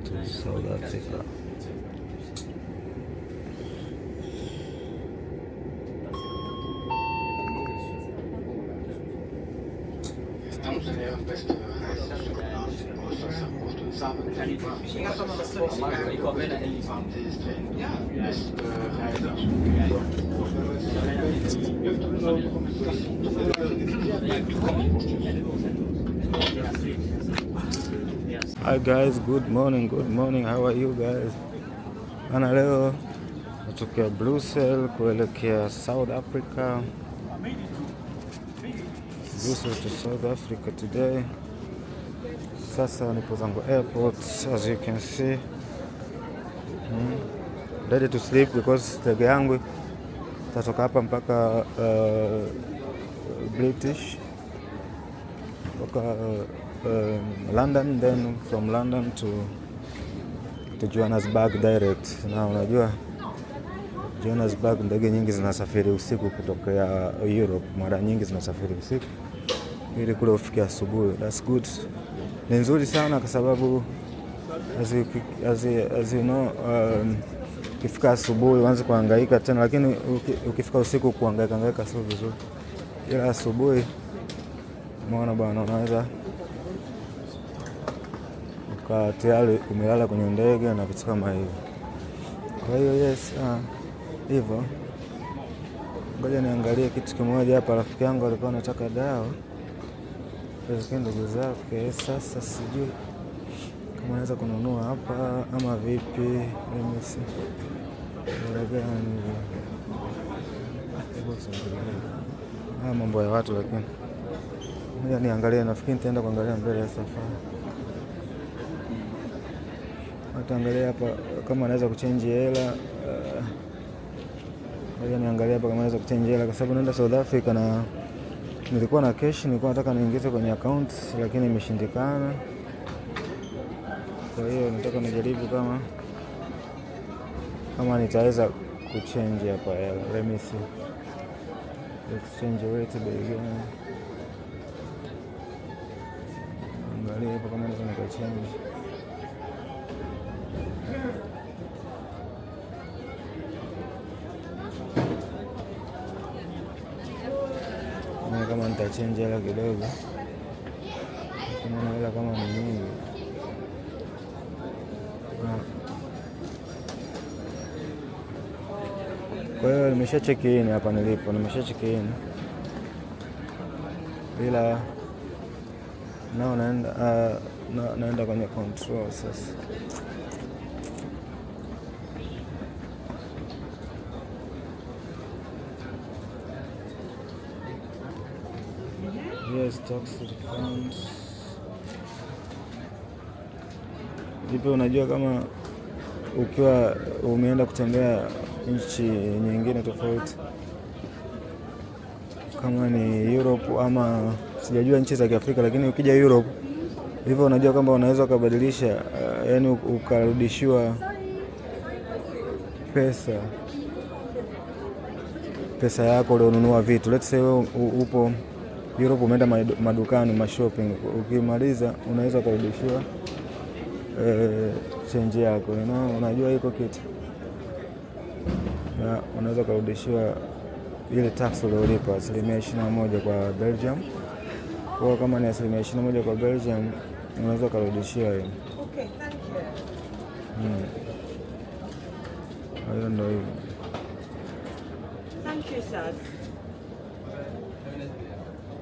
To South Africa. Dames en heren, beste reizigers, ochtend, avond, van deze trein. Beste reizigers, Hi guys, good morning, how are you guys? Ana leo natokea Brussels kuelekea South Africa. Brussels to South Africa today. Sasa nipo zangu airport, as you can see. Ready to sleep because ndege yangu tatoka hapa mpaka British mpaka London, then from London to Johannesburg direct. Na unajua Johannesburg ndege nyingi zinasafiri usiku kutokea Europe, mara nyingi zinasafiri usiku ili kule ufikia asubuhi. That's good. Ni nzuri sana kwa sababu as you know, ukifika asubuhi uanze kuhangaika tena, lakini ukifika usiku kuhangaika sio vizuri. Ila asubuhi umeona bwana, unaweza tayari umelala kwenye ndege na vitu kama hivyo. Kwa hiyo yes, hivyo. Ngoja niangalie kitu kimoja hapa. Rafiki yangu alikuwa anataka dawa kwa ndugu zake. Sasa sijui kama anaweza kununua hapa ama vipi. Mimi si gani mambo ya watu, lakini ngoja niangalie. Nafikiri nitaenda kuangalia mbele ya safari. Ataangalia hapa kama anaweza kuchange hela. Ngoja niangalia hapa kama anaweza kuchange hela kwa sababu naenda South Africa na nilikuwa na cash, nilikuwa nataka niingize kwenye account lakini imeshindikana. Kwa hiyo nataka nijaribu kama nitaweza kuchange hapa hela. Let me see. Exchange rate bei gani? Angalia hapa kama naweza nikachange. Kama nitachange hela kidogo, kama hela kama ni nyingi. Kwa hiyo nimesha check in hapa nilipo, ila nao naenda kwenye control sasa. Yes, tax refunds. Hivyo unajua kama ukiwa umeenda kutembea nchi nyingine tofauti kama ni Europe ama sijajua nchi za Kiafrika, lakini ukija Europe hivyo unajua kwamba unaweza kubadilisha, yani ukarudishiwa pesa yako ulionunua vitu. Let's say upo Europe, umeenda madukani, mashopping, ukimaliza unaweza kurudishiwa change yako. Unajua iko kitu na unaweza kurudishiwa ile tax uliolipa 21% kwa Belgium. Kwa kama ni 21% kwa Belgium unaweza kurudishiwa hiyo. Okay, thank you. Hayo ndio hivyo. Thank you, sir.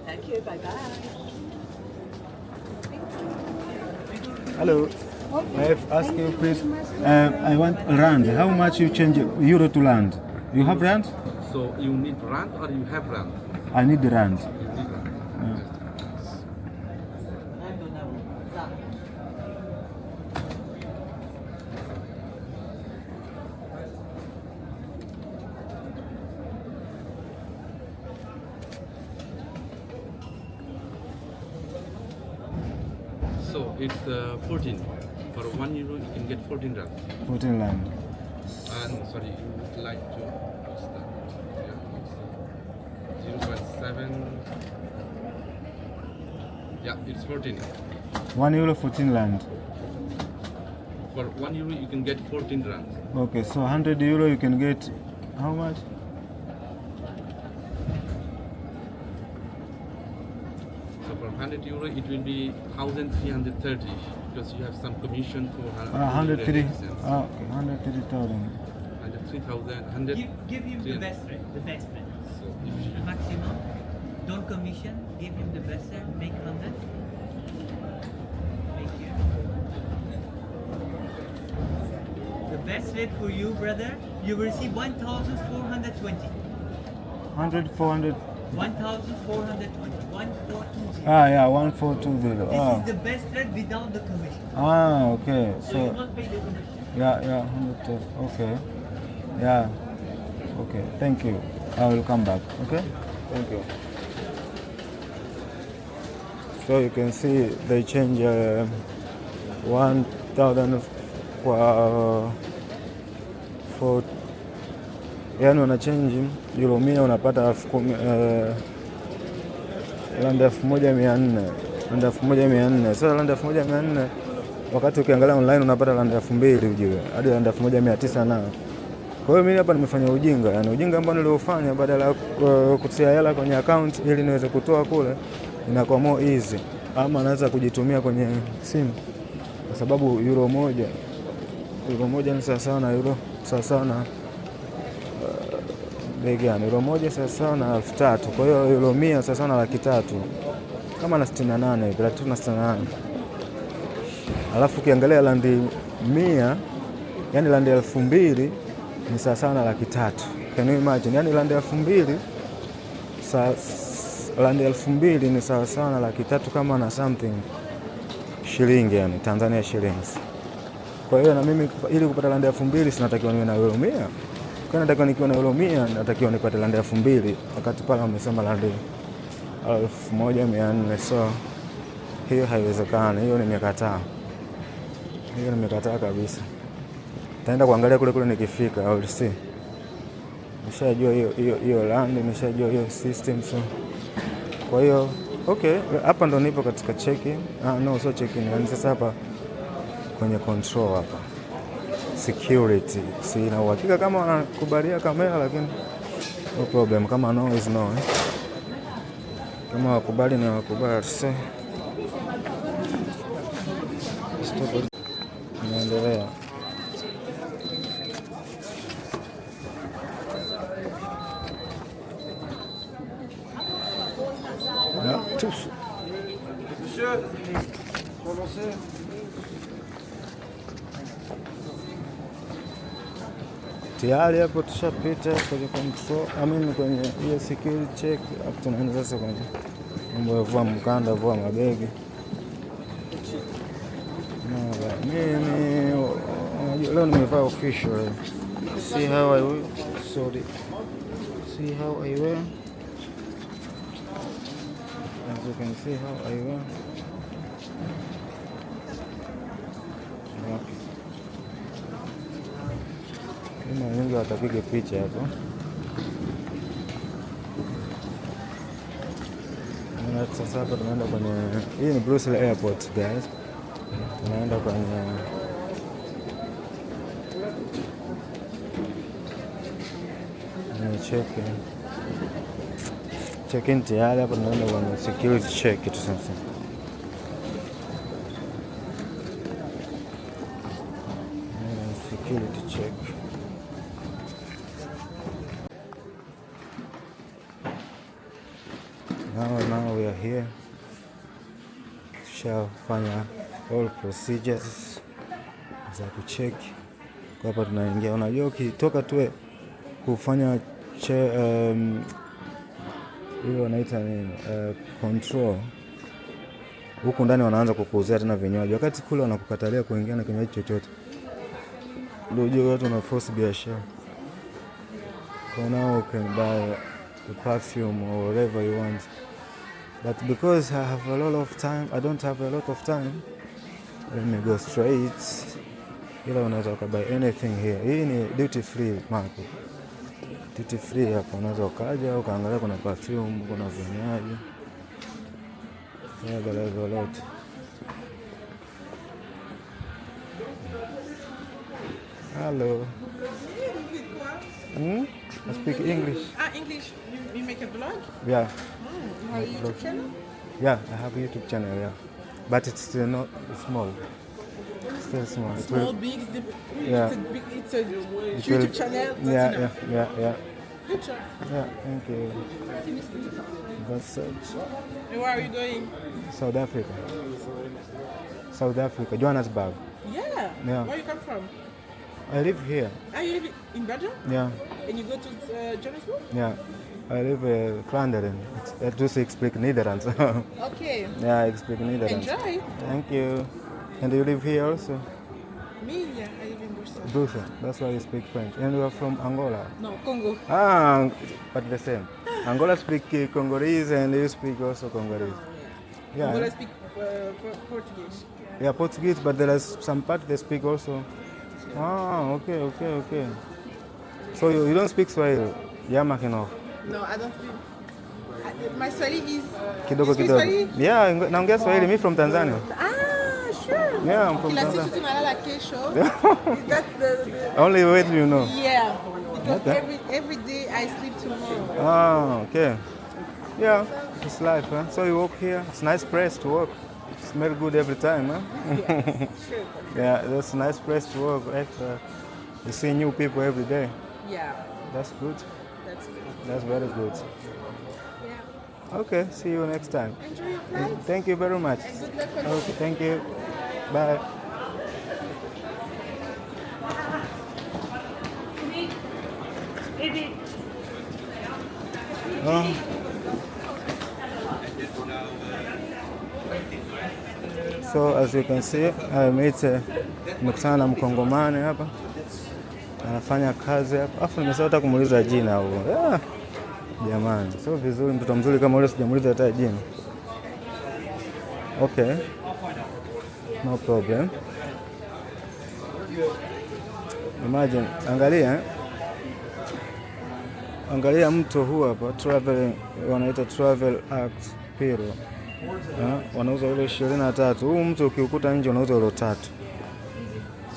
Thank you. Bye-bye. Hello. May I ask you please? I want rand. How much you change euro to rand? You have rand? So you need rand or you have rand? I need rand. So it's 14. For 1 euro, you can get 14 rand. 14 rand. No, sorry, you would like to. What's that? Yeah, it's 0.7. Yeah, it's 14. 1 euro 14 rand. For 1 euro, you can get 14 rand. Okay, so 100 euro you can get how much? So for 100 euro, it will be 1,330 because you have some commission for 103. 103,000. 103,000. 103,000. Give him the best rate, the best rate. So if you Maximum, don't commission, give him the best rate, make 100. Make you. The best rate for you, brother, you will receive 1,420. 100, 400. 1,420. 1,420. Yeah, 1420. This is the best rate without the commission. Okay. So you will not pay the commission. Yeah, 100. Okay. Yeah. Okay. Thank you. I will come back. Okay. Thank you. So you can see they change 1,000 for yani wana change euro 100 unapata 10,000 rand 1,400. Rand 1,400. Sasa rand 1,400 wakati ukiangalia online unapata rand 2,000 ujue hadi rand 1,900 na. Kwa hiyo mimi hapa nimefanya ujinga, yani ujinga ambao niliofanya badala ya kutia hela kwenye account ili niweze kutoa kule inakuwa more easy, ama naweza kujitumia kwenye simu, kwa sababu euro moja ni sawa na euro sawa na bei gani? Euro moja sawa na 3,000. Kwa hiyo euro 100 sawa na 300 kama na 68, 368. Alafu ukiangalia randi 100, yani randi 2,000 ni sawa na 300. Can you imagine? Yani randi 2,000 ni sawa na 300 kama na something shilingi, yani Tanzania shillings. Kwa hiyo na mimi ili kupata randi 2,000 sinatakiwa niwe na euro 100. Kwa natakiwa nikiwa na euro 100 natakiwa nipate randi 2,000, wakati pale wamesema randi 1,400. So hiyo haiwezekani, hiyo nimekataa. Hiyo nimekataa kabisa. Taenda kuangalia kule nikifika, I will see. Nishajua hiyo land, nishajua hiyo system. So kwa hiyo okay, hapa ndo nipo katika check-in. No, so check-in. Yani sasa hapa kwenye control hapa. Security. Sina uhakika kama wanakubalia kamera, lakini no problem. Kama no is no. Kama wakubali na wakubali. So stop. Naendelea. Monsieur, commencez. Tayari hapo tushapita kwenye control, kwenye hiyo security check. Hapo tunaenda sasa kwenye mambo ya vua mkanda, vua mabegi. Mimi leo nimevaa official. See how I wear? Sorry. See how I wear? As you can see how I wear. Mara nyingi watapiga picha hapo. Sasa hapa tunaenda kwenye, hii ni Brussels Airport guys. Tunaenda kwenye check-in tayari. Hapa tunaenda kwenye security check tu sasa. Security check. Now we are here. Tushafanya all procedures za kucheck. Kwa hapa tunaingia. Unajua ukitoka tu kufanya hiyo wanaita nini, control, huku ndani wanaanza kukuuzia tena vinywaji, wakati kule wanakukatalia kuingia na kinywaji chochote. Ndio watu na force biashara. For now you can buy the perfume or whatever you want. But because I have a lot of time, I don't have a lot of time. Let me go straight. Ila unaweza ukabuy anything here. Hii ni duty free market. Duty free hapa unaweza ukaja ukaangalia kuna perfume, kuna vinywaji. Yeah, there's a lot. Hello. I speak English. English. You make a vlog? Yeah. You have a YouTube channel? Yeah, I have a YouTube channel, yeah. But it's still not small. Still small. Small, big, Yeah. it's a YouTube channel. That's enough. Yeah. Good job. Yeah, thank you. That's it. And where are you going? South Africa. South Africa, Johannesburg. Yeah. Yeah. Where you come from? I live here. You live in Belgium? Yeah, And you go to Johannesburg? yeah. I live in Vlaanderen. Dus ik spreek Nederlands. Okay. Yeah, ik spreek Nederlands. Enjoy. Thank you. And you live here also? Me, yeah, I live in Brussels. Brussels. That's why you speak French. And you are from Angola? No, Congo. Ah, but the same. Angola speak Congolese and you speak also Congolese. Yeah. Angola speak Portuguese. Yeah, Portuguese, but there is some part they speak also. Ah, okay. So you don't speak Swahili? Yamakino. No, I don't speak. My Swahili is... Kidogo You speak kidogo. Swahili? Yeah, naongea Swahili. Me from Tanzania. Ah, sure. Yeah, I'm from Kila siku Tanzania. tunalala kesho. That's the Only way you know. yeah. Because Okay. every day I sleep tomorrow. Ah, okay. Yeah, it's life, huh? So you work here. It's a nice place to work. Smell good every time, huh? Sure. Yeah, that's a nice place to work. Right? You see new people every day. Yeah. That's good. That's good. That's very good. Yeah. Okay, see you next time. Enjoy your flight. Thank you very much. And good luck on Okay, thank you. Bye. Oh. So as you can see, I nimekutana na Mkongomani hapa anafanya kazi hapa, afu nimesahau hata kumuuliza jina huo. Jamani, sio vizuri mtoto mzuri kama yule sijamuuliza hata jina. Okay, no problem. Imagine, angalia mto huu hapa, travel, wanaita Travel Act Piro. Wanauza ile 23. Huu mtu ukiukuta nje unauza ile 3.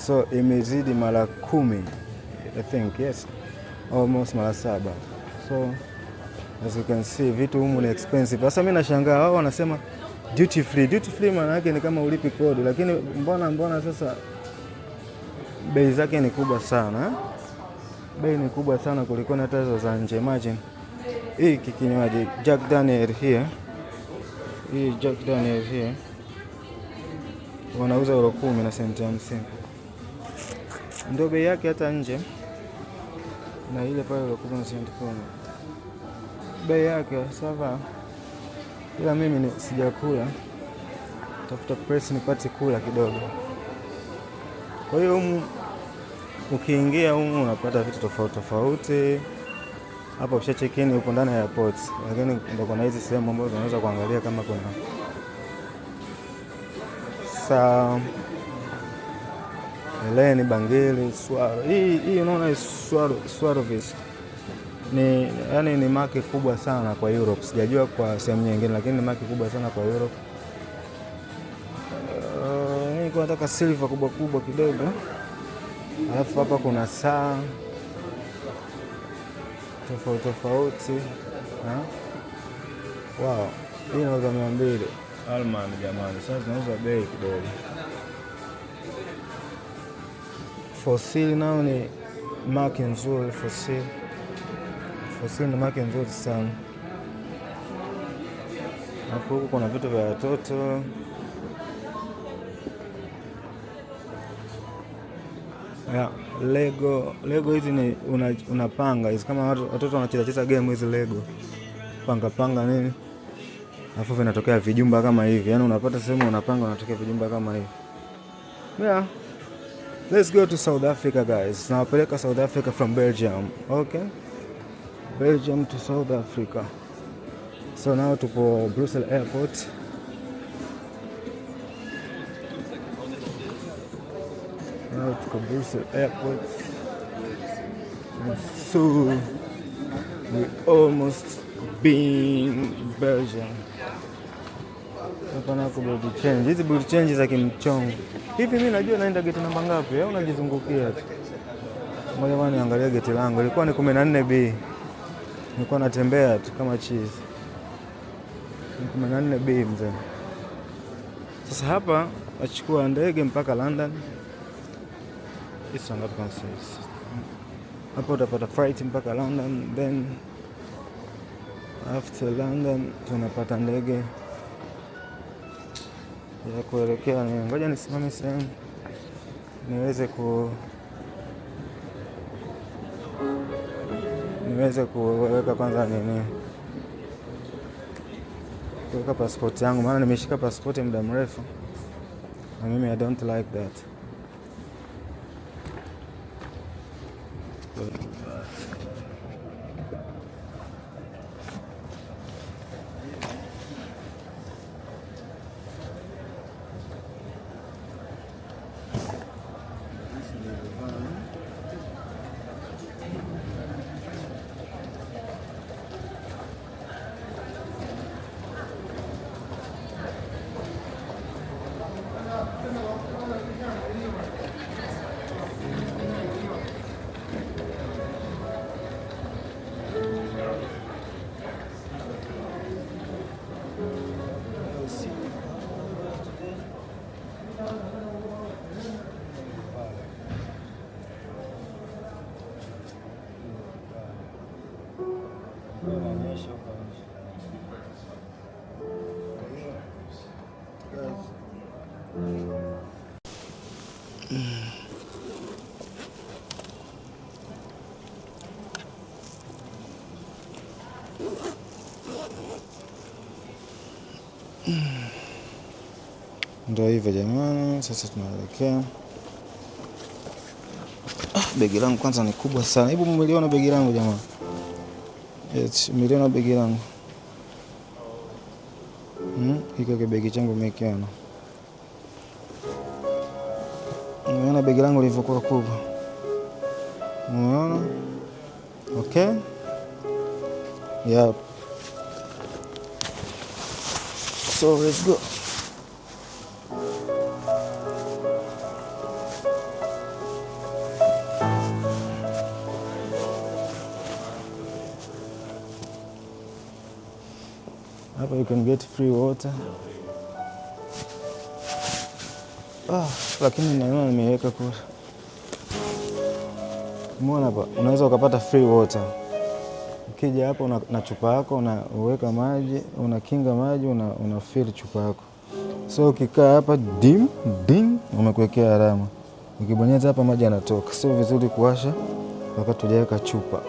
So imezidi mara 10. I think, yes. Almost mara 7. So as you can see vitu humu ni expensive. Sasa mimi nashangaa wao wanasema duty free. Duty free maana yake ni kama ulipi kodi, lakini mbona sasa bei zake ni kubwa sana. Bei ni kubwa sana kuliko hata hizo za nje. Imagine. Hii kinywaji Jack Daniel here. Hii Jack Daniel here wanauza euro 10 na senti 50. Ndio bei yake hata nje. Na ile pale euro 10 na senti 10. Bei yake sawa. Ila mimi sijakula. Tafuta press nipate kula kidogo. Kwa hiyo ukiingia humu unapata vitu tofauti. Hapa usha check in uko ndani ya airport. Lakini ndio kuna hizi sehemu ambazo unaweza kuangalia kama kuna Heleni, bangili, swaro. Hii unaona swaro visi. Ni market kubwa sana kwa Europe. Sijajua kwa sehemu nyingine lakini ni market kubwa sana kwa Europe. Niko nataka silver kubwa kidogo. Alafu hapa kuna saa tofauti. Wow, hii inauza 200. Alman jamani, sasa tunauza bei kidogo. Fossil nao ni market nzuri. Fossil ni market nzuri sana. Hapo huko kuna vitu vya watoto. Yeah, Lego hizi ni unapanga hizi kama watoto wanacheza game hizi Lego. Panga nini? Alafu vinatokea vijumba kama hivi. Yaani unapata sehemu unapanga unatokea vijumba kama hivi. Yeah. Let's go to South Africa guys. Nawapeleka South Africa from Belgium. Okay? Belgium to South Africa. So now tupo Brussels Airport. Now to Brussels Airport. And so we almost been Belgium. Hapa nako body change. Hizi body change za kimchongo. Hivi mimi najua naenda geti namba ngapi au unajizungukia tu. Ngoja bwana niangalie geti langu. Ilikuwa ni 14B. Nilikuwa natembea tu kama cheese. 14B mzee. Sasa hapa achukua ndege mpaka London. It's not consist. Hapo utapata flight mpaka London, then after London tunapata ndege ya kuelekea ni ngoja nisimame sehemu niweze kuweka kwanza nini, kuweka passport yangu, maana nimeshika passport muda mrefu na mimi I don't like that. Ndio hivyo jamani, sasa tunaelekea. Begi langu kwanza ni kubwa sana. Hebu mmeliona begi langu jamani? Yes, mmeliona begi langu? Hiko begi changu mmekiona? Umeona begi langu lilivyokuwa kubwa? Umeona? Okay? Yep. So let's go. Hapa you can get free water. Lakini naona nimeweka kule. Umeona hapa unaweza ukapata free water. Ukija hapo na chupa yako unaweka maji, unakinga maji, una fill chupa yako. So ukikaa hapa ding umekuwekea alama. Ukibonyeza hapa maji yanatoka. Sio vizuri kuwasha wakati hujaweka chupa.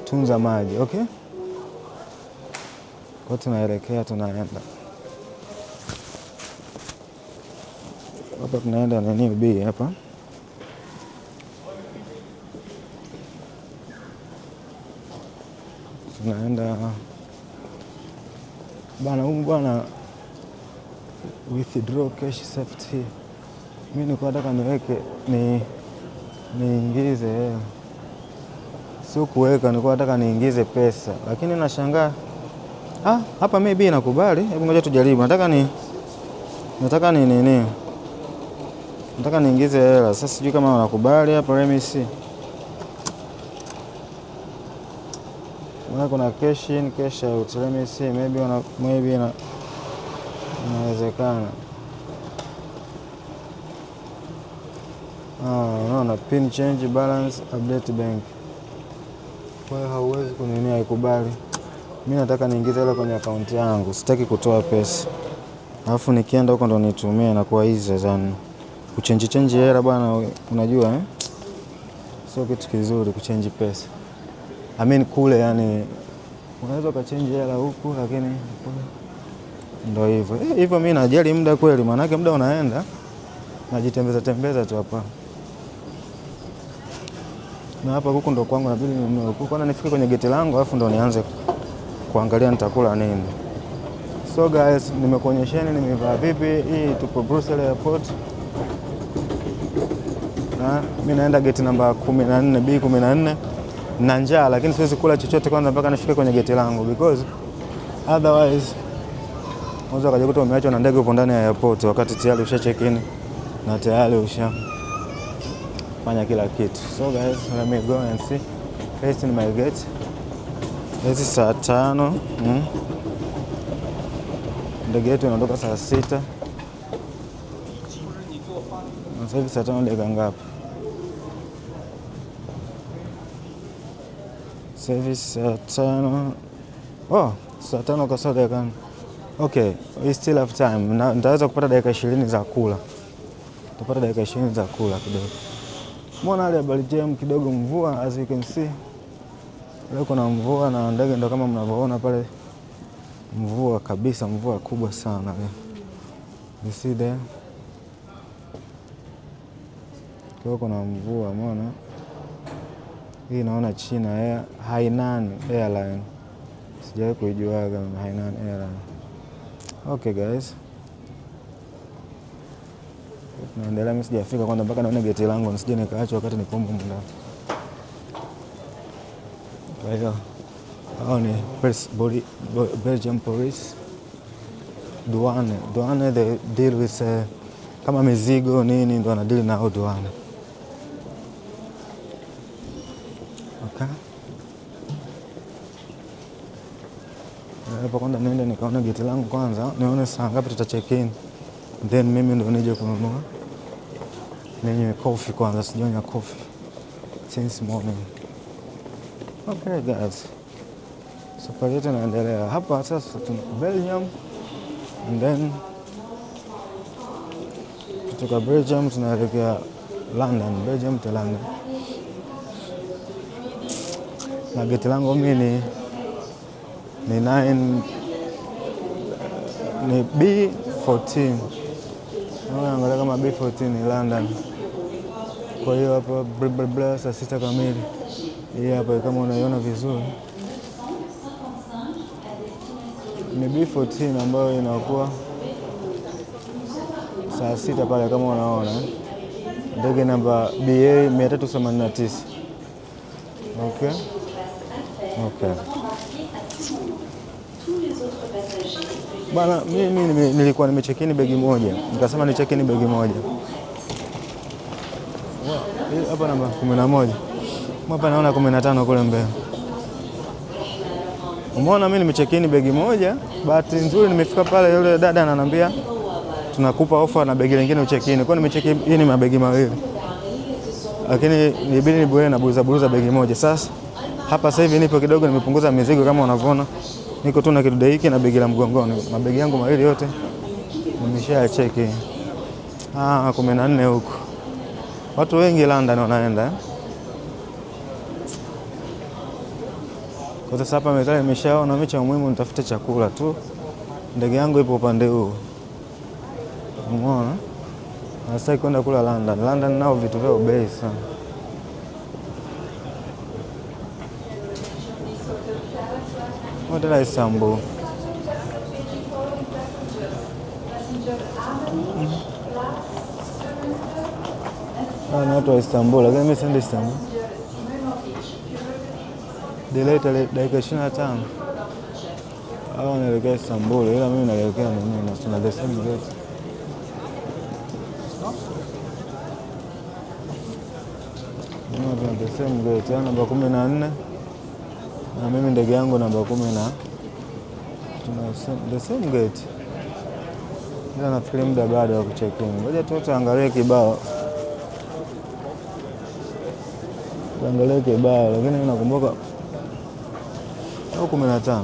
Tunza maji, okay? Kwa tunaelekea tunaenda. Hapa tunaenda na new B hapa. Tunaenda bana bwana withdraw cash safety. Mimi nilikuwa nataka niweke niingize. Sio kuweka, nilikuwa nataka niingize pesa. Lakini nashangaa hapa maybe inakubali. Hebu ngoja tujaribu. Nataka niingize hela. Sasa sijui kama wanakubali hapa. Let me see. Kuna cash in, cash out. Let me see. Maybe inawezekana. Unaona pin change balance update bank. Kwa hiyo hauwezi kununua, haikubali. Mimi nataka niingize hela kwenye akaunti yangu. Sitaki kutoa pesa. Alafu nikienda huko ndo nitumie na kwa hizo zani. Kuchange hela bwana, unajua sio kitu kizuri kuchange pesa. Kule yani unaweza ukachange hela huku lakini ndo hivyo. Hivyo mimi najali muda kweli, maana yake muda unaenda najitembeza tu hapa. Na hapa huku ndo kwangu, inabidi ninunue huku. Kwanza nifike kwenye geti langu alafu ndo nianze kuangalia nitakula nini. So guys, nimekuonyesheni nimevaa vipi. Hii tupo Brussels Airport. Mimi naenda geti namba 14 B14 na njaa, lakini siwezi kula chochote kwanza mpaka nifike kwenye geti langu, because otherwise unaweza kujikuta umeachwa na ndege upo ndani ya airport wakati tayari usha check in na tayari ushafanya kila kitu. So guys, let me go and see first in my gate. Hizi saa 5. Ndege yetu inaondoka saa 6. Sasa hivi saa 5 dakika ngapi? Sasa hivi saa 5. Oh, saa 5 kasoro dakika. Okay, we still have time. Nitaweza kupata dakika 20 za kula. Tutapata dakika 20 za kula kidogo. Mbona hali ya Belgium kidogo mvua, as you can see. Leo kuna mvua na ndege ndo kama mnavyoona pale. Mvua kabisa, mvua kubwa sana. You see there? Kwa kuna mvua, umeona? Hii naona China Hainan Airline. Sijawahi kuijuaga Hainan Airline. Okay guys. Naendelea, mimi sijafika kwanza mpaka naone geti langu nisije nikaacha wakati nipo muda. Kwa hiyo hao ni Belgium police. Douane they deal with kama mizigo nini ndo wana deal na hao douane. Okay. Hapo kwanza niende nikaona geti langu kwanza, nione saa ngapi tuta check in. Then mimi ndo nije kununua. Ninywe coffee kwanza, sijaonya coffee since morning. Okay guys. Safari yetu inaendelea. Hapa sasa tuna Belgium and then kutoka Belgium tunaelekea London, Belgium to London. Na geti langu mimi ni B14. Naangalia kama B14 ni London. Kwa hiyo hapa saa 6 kamili. Hii hapa kama unaiona vizuri ni B14 ambayo inakuwa saa 6 pale kama unaona. Ndege namba BA 389. Okay. Bana, mimi nilikuwa nimecheck-in begi moja. Nikasema ni check-in begi moja. Hapa namba 11. Hapa naona 15 kule mbele. Umeona mimi nimecheck-in begi moja, bahati nzuri nimefika pale yule dada ananiambia tunakupa ofa na begi lingine ucheck-in. Kwa nimecheck-in hii ni mabegi mawili. Lakini nibidi niboe na buruza begi moja. Sasa hapa sasa hivi nipo kidogo nimepunguza mizigo kama unavyoona. Niko tu na kidude hiki na begi la mgongoni. Mabegi yangu mawili yote nimesha check. 14 huko. Watu wengi London wanaenda. Kwa sasa hapa mezani nimeshaona mecha muhimu nitafute chakula tu. Ndege yangu ipo upande huu. Umeona? Nasitaki kwenda kula London. London nao vitu vyao bei sana. Hotel Istanbul. Ni watu wa Istanbul, lakini mimi siendi Istanbul. Delay dakika 25. Hao wanaelekea Istanbul, ila mimi naelekea nini na tuna the same gate. Tuna the same gate, namba 14. Na mimi ndege yangu namba 10 na tuna the same gate. Ila nafikiri muda bado wa kucheck in. Ngoja tu tuangalie kibao. Tuangalie kibao, lakini nakumbuka au 15.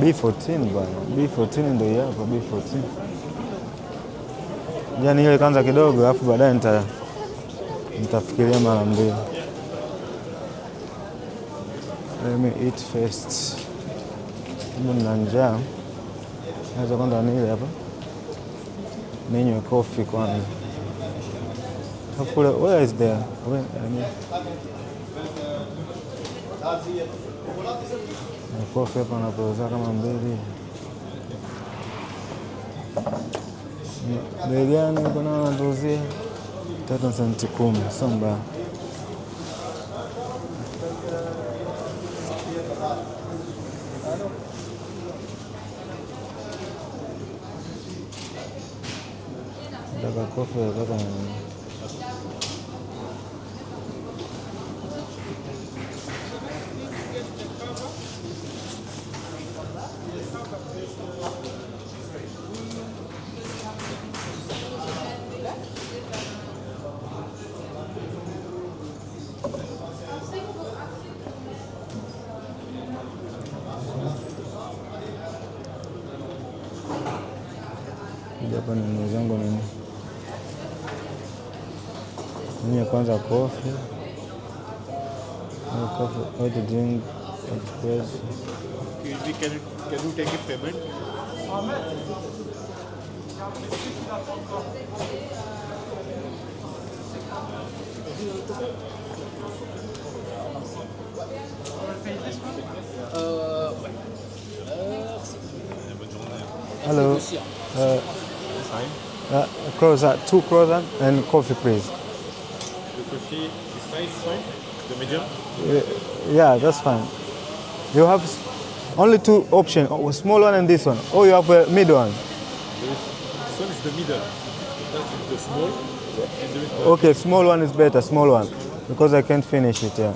B14 bwana. B14 ndio hapo B14. Jana ile kwanza kidogo alafu baadaye nitafikiria mara mbili. Let me eat first. Nina njaa. Naweza kwanza nile hapa. Ninywe coffee kwanza. Hopefully, where is there? Coffee hapa napouza kama mbili. Bei gani kuna natuzia? 3 senti 10, sio mbaya. Nataka kofi, nataka nini? Hapa ni zangu nini? Mimi kwanza coffee. What to drink? Espresso. Can you take a payment? Hello. Croissant, 2 croissant and coffee, please. The coffee, this size is fine? The medium? Yeah, that's fine. You have only 2 options, a small one and this one. Or you have a mid one. This one is the middle. That's the small. And there is the Okay, small one is better, small one. Because I can't finish it, yeah.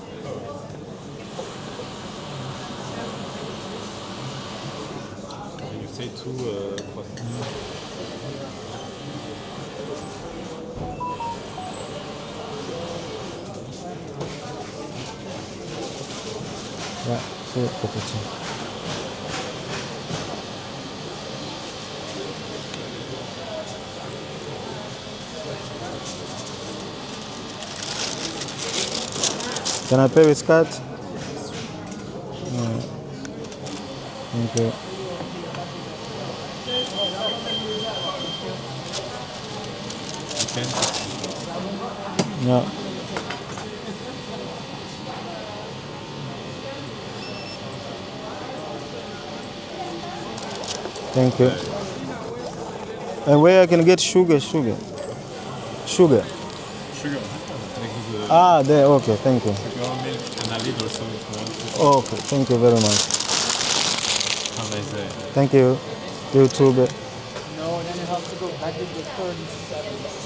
and you say 2 croissants. Yeah, see, cappuccino. Can I pay with card? Yeah. Thank you. Yeah. Thank you. And where I can get sugar? Sugar. Ah, there. Okay, thank you. Sugar milk and a little also if you want. Okay, thank you very much. Have a nice day. Thank you. You too. No, then you have to go back in the 37.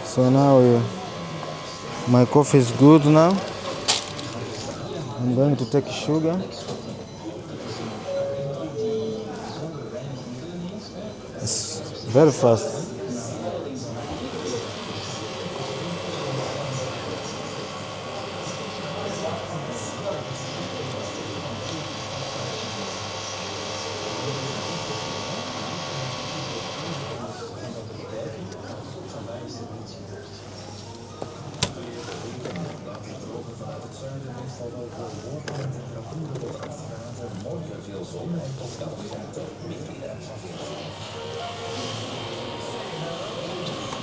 So now my coffee is good now. I'm going to take sugar. It's very fast.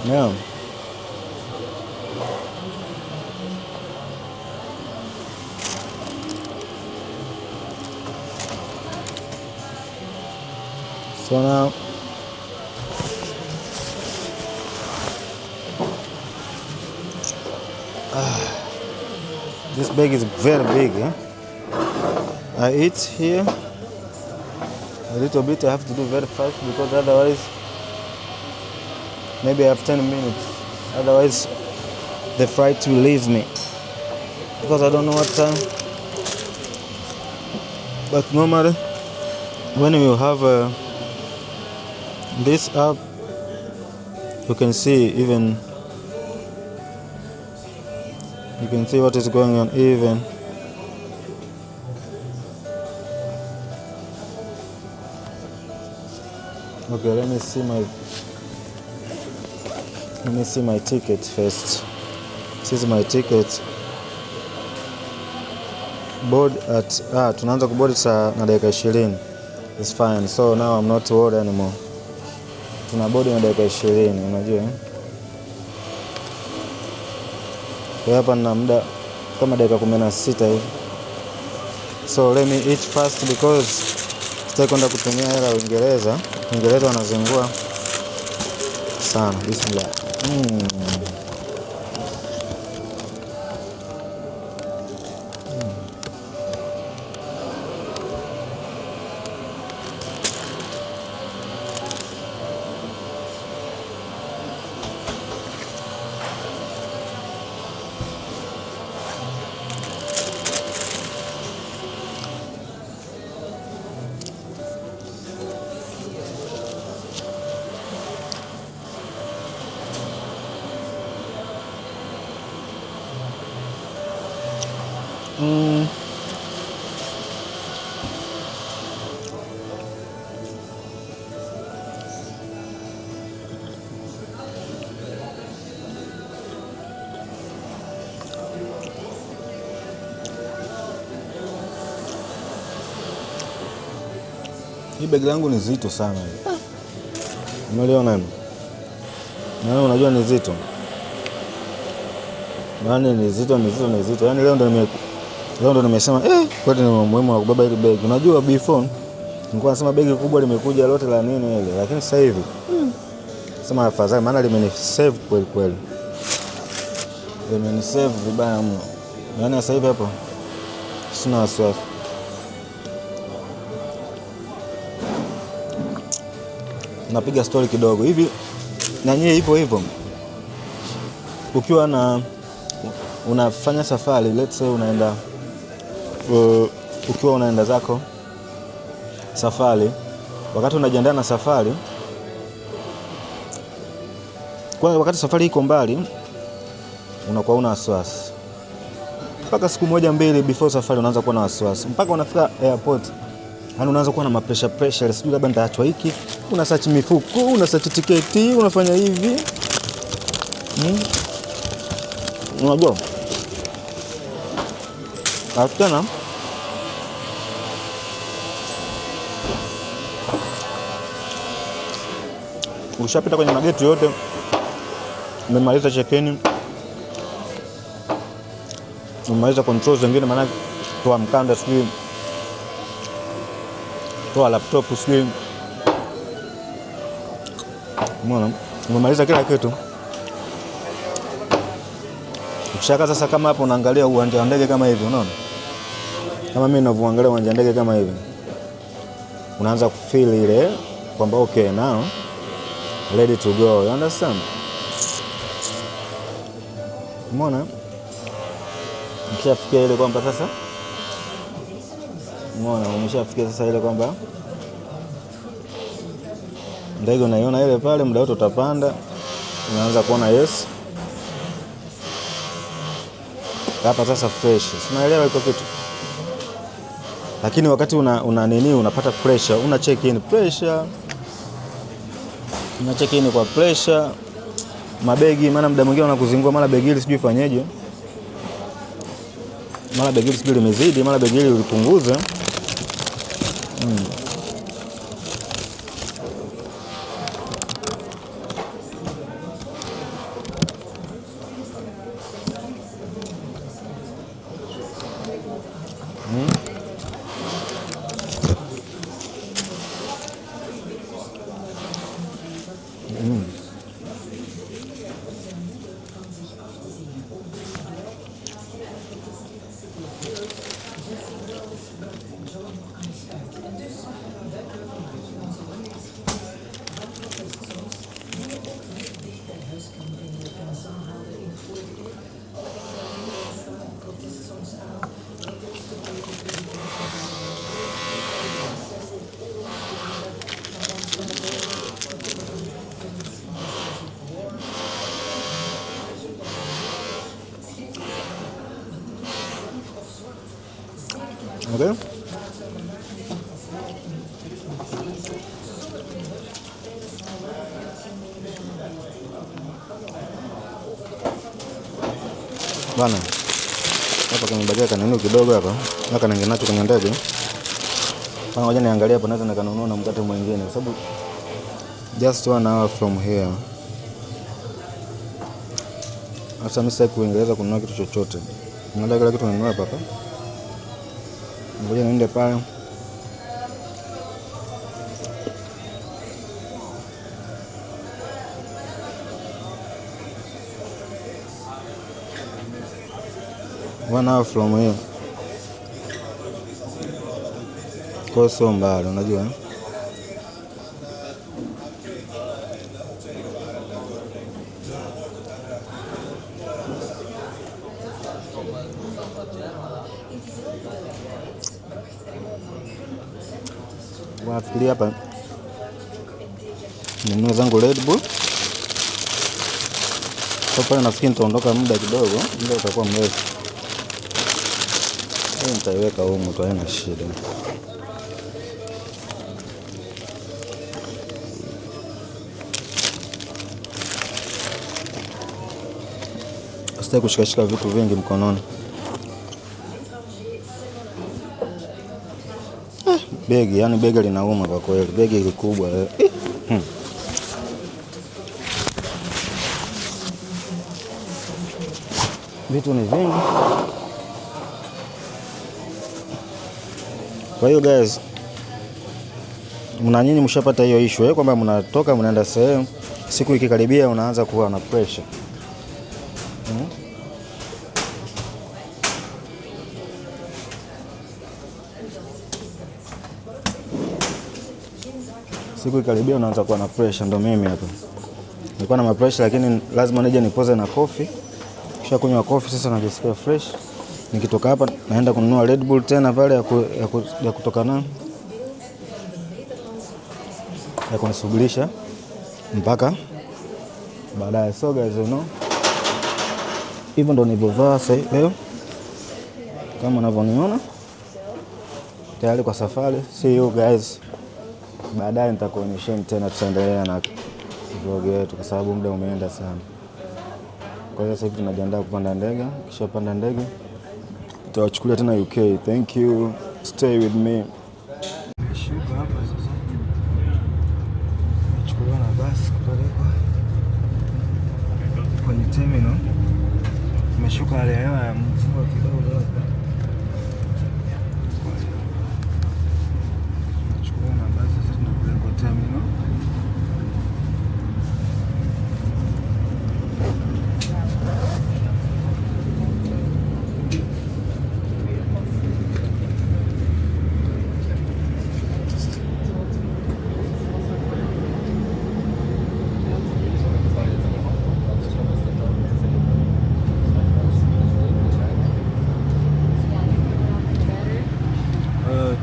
Yeah. So now this bag is very big. I eat here a little bit. I have to do very fast because otherwise maybe I have 10 minutes. Otherwise the flight will leave me because I don't know what time. But normally when you have this app, you can see what is going on even. Okay, let me see my ticket first. This is my ticket. Board at tunaanza kuboard saa na dakika 20. It's fine. So now I'm not worried anymore. Tuna board na dakika 20, unajua. Kwa hapa nina muda kama dakika 16 hivi. So let me eat fast because sitaki kwenda kutumia hela Uingereza. Uingereza wanazingua sana. Bismillah. Hii begi langu ni zito sana. Unaliona nini? Na unajua ni zito. Yaani ni zito. Yaani leo ndo nimesema kwani ni muhimu wa kubeba hili begi. Unajua before nilikuwa nasema begi kubwa limekuja lote la nini ile, lakini sasa hivi sema afadhali, maana limenisave kweli. Limenisave vibaya mno. Yaani sasa hivi hapo sina wasiwasi. Napiga story kidogo hivi na nyie hivyo. Ukiwa unafanya safari, let's say unaenda ukiwa unaenda zako safari, wakati unajiandaa na safari, wakati safari iko mbali, unakuwa una wasiwasi. Mpaka siku moja mbili before safari unaanza kuwa na wasiwasi. Mpaka unafika airport, yani unaanza kuwa na pressure, sijui labda nitaachwa hiki, una search mifuko, una search tiketi, unafanya hivi. Unajua? Tena ushapita kwenye mageti yote, umemaliza check-in, umemaliza controls zingine, maana toa mkanda, sijui toa laptop, sijui umeona, umemaliza kila kitu. Ukishaka sasa, kama hapo unaangalia uwanja wa ndege kama hivi, unaona? Kama mimi ninavyoangalia uwanja wa ndege kama hivi, unaanza kufeel ile kwamba okay, now ready to go. You understand? Umeona? Umeshafikia ile kwamba sasa, umeona, umeshafikia sasa ile kwamba ndege unaiona ile pale, muda wote utapanda, unaanza kuona yes. Hapa sasa fresh. Unaelewa iko kitu. Lakini wakati unapata pressure, una check in pressure. Una check in kwa pressure. Mabegi, maana muda mwingine unakuzingua, mara begi hili sijui fanyeje. Mara begi hili sijui limezidi, mara begi hili ulipunguza. Okay? Bana, hapa kimebakia kanunu kidogo hapa. Naka ningenacho kwenye ndege. Sasa ngoja niangalie hapo, naweza nikanunua na mkate mwingine kwa sababu just 1 hour from here. Sasa mimi sasa kuingereza kununua kitu chochote. Nenda kila kitu nanunua hapa. Ngoja niende pale. One hour from here. Kwa sio mbali, unajua. Nafikiria hapa ninunue zangu Red Bull. Kwa pale nafikiri nitaondoka muda kidogo, muda utakuwa mrefu. Hii nitaiweka huko tu, haina shida. Sitaki kushikashika vitu vingi mkononi. Begi, yani begi linauma kwa kweli. Begi ni kubwa. Vitu ni vingi. Kwa hiyo guys, nyinyi mshapata hiyo issue kwamba mnatoka mnaenda sehemu, siku ikikaribia unaanza kuwa na pressure. Siku ikaribia unaanza kuwa na pressure. Ndo mimi hapa nilikuwa na pressure, lakini lazima nije nipoze na coffee. Kisha kunywa coffee sasa najisikia fresh. Nikitoka hapa naenda kununua Red Bull tena pale ya kutoka na ya kunisubirisha mpaka baadaye. So guys, you know, hivyo ndo nilivyovaa sasa leo kama unavyoniona, tayari kwa safari. See you guys. Baadaye nitakuonyesheni tena, tutaendelea na vlog yetu kwa sababu muda umeenda sana. Kwa hiyo sasa hivi tunajiandaa kupanda ndege. Kisha panda ndege tutawachukulia tena UK. Thank you. Stay with me. Shuka hapa sasa. Nachukuliwa na basi kupelekwa kwenye terminal. Tumeshuka hali ya hewa ya mvua kidogo hapa. Nachukuliwa na basi sasa tunapelekwa terminal.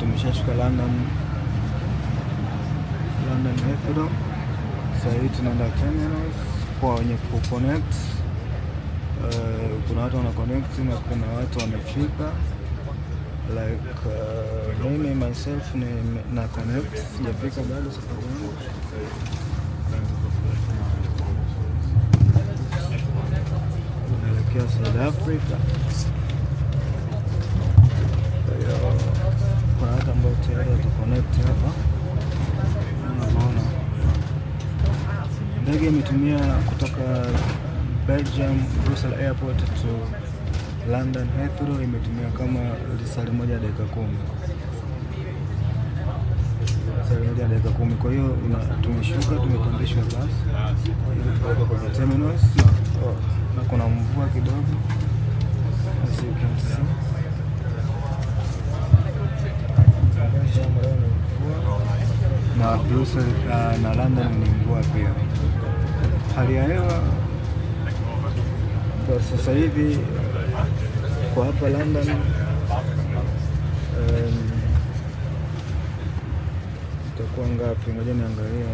Tumeshashuka London Heathrow. Sasa hivi tunaenda terminals kwa wenye kuconnect. Kuna watu wana connect na kuna watu wamefika. Like mimi myself na connect, sijafika bado safari yangu. Naelekea South Africa. Kuna watu ambao tayari wata-connect hapa. Unaona ndege imetumia kutoka Belgium Brussels Airport to London Heathrow, imetumia kama lisali moja dakika 10. Lisali moja dakika 10. Kwa hiyo tumeshuka, tumepandishwa basi kwenye terminals na kuna mvua kidogo, as you can see. Na Brussels na London ni mvua pia. Hali ya hewa kwa sasa hivi kwa hapa London itakuwa ngapi? Ngoja niangalie.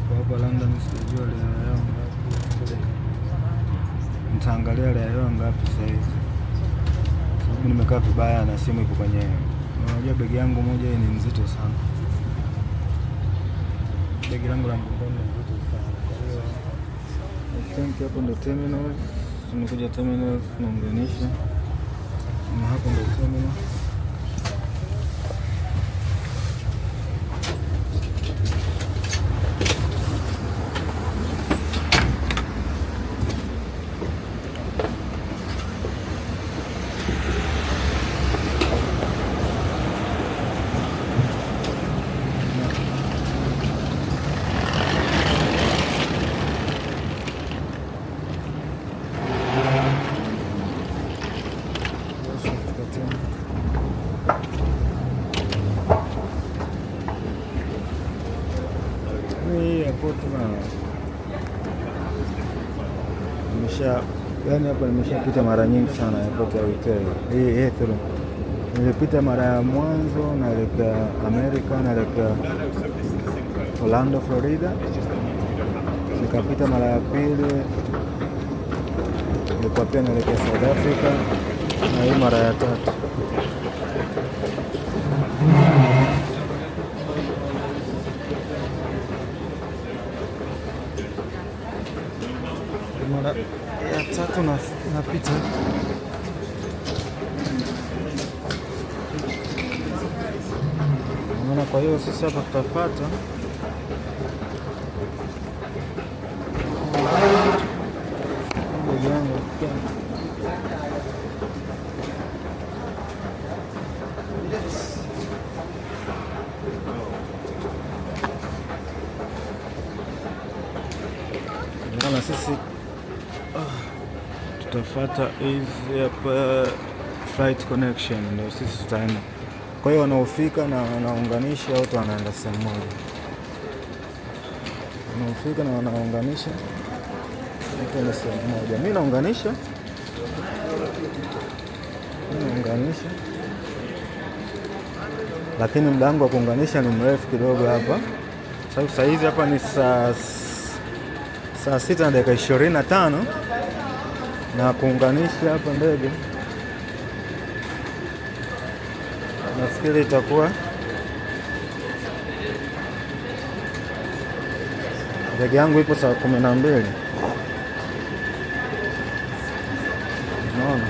Kwa hapa London sijui hali ya hewa ngapi. Nitaangalia hali ya hewa ngapi sasa hivi. Sababu nimekaa vibaya na simu iko kwenye. Unajua begi yangu moja ni nzito sana. Begi langu la mgongoni ni nzito sana. Kwa hiyo I think hapo ndo terminal. Tumekuja terminal tunaunganisha. Na hapo ndo terminal. Hii airport yani hapa nimeshapita mara nyingi sana airport ya UK. Hii Heathrow nilipita mara ya mwanzo naelekea Amerika, naelekea Orlando, Florida. Nikapita mara ya pili nilikuwa pia naelekea South Africa, na hii mara ya tatu. Mara ya tatu napita. Kwa hiyo sisi hapa tutafuata na sisi tutafuata hizi hapa flight connection, ndio sisi tutaenda. Kwa hiyo wanaofika na wanaunganisha wote wanaenda sehemu moja, wanaofika na wanaunganisha wote ni sehemu moja. Mimi naunganisha, lakini muda wangu wa kuunganisha ni mrefu kidogo hapa, sababu saa hizi hapa ni saa 6 na dakika 25 na kuunganisha hapa ndege nafikiri itakuwa ndege yangu ipo saa 12. Unaona,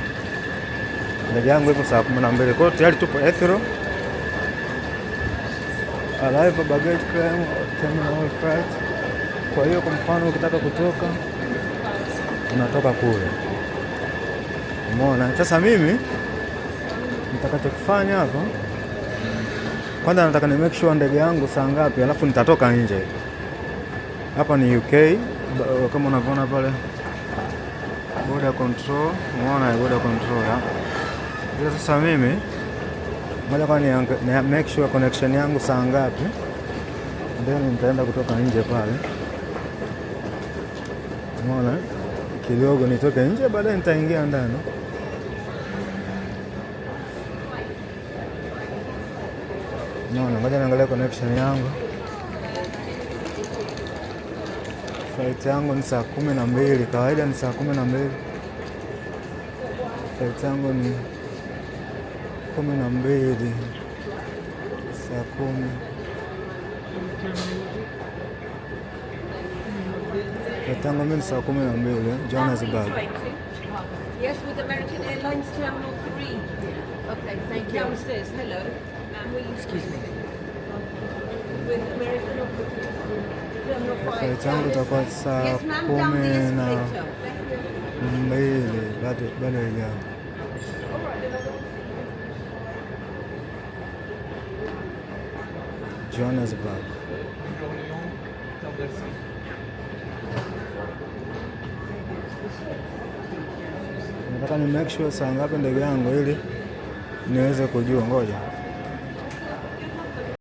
ndege yangu ipo saa 12. Kwa hiyo tayari tupo Heathrow. Arrival baggage claim terminal flight. Kwa hiyo kwa mfano ukitaka kutoka unatoka kule. Umeona? Sasa mimi nitakachokifanya hapa, kwanza nataka ni make sure ndege yangu saa ngapi, alafu nitatoka nje. Hapa ni UK, kama unavyoona pale border control, umeona border control hapa. Sasa mimi moja kwa ni make sure connection yangu saa ngapi, then nitaenda kutoka nje pale. Umeona? Kidogo nitoke nje, baadaye nitaingia ndani. Naona, ngoja niangalia connection yangu. Flight yangu ni saa 12, kawaida ni saa 12. Flight yangu ni 12, saa 10. Flight yangu mimi ni saa 12, Johannesburg. Yes, with American Airlines Terminal 3. Okay, thank you. Downstairs, hello. Excuse me. With American Terminal 5. Flight yangu itakuwa saa 12, bado haijawa. Johannesburg. Nataka ni make sure saa ngapi ndege yangu ili niweze kujua. Ngoja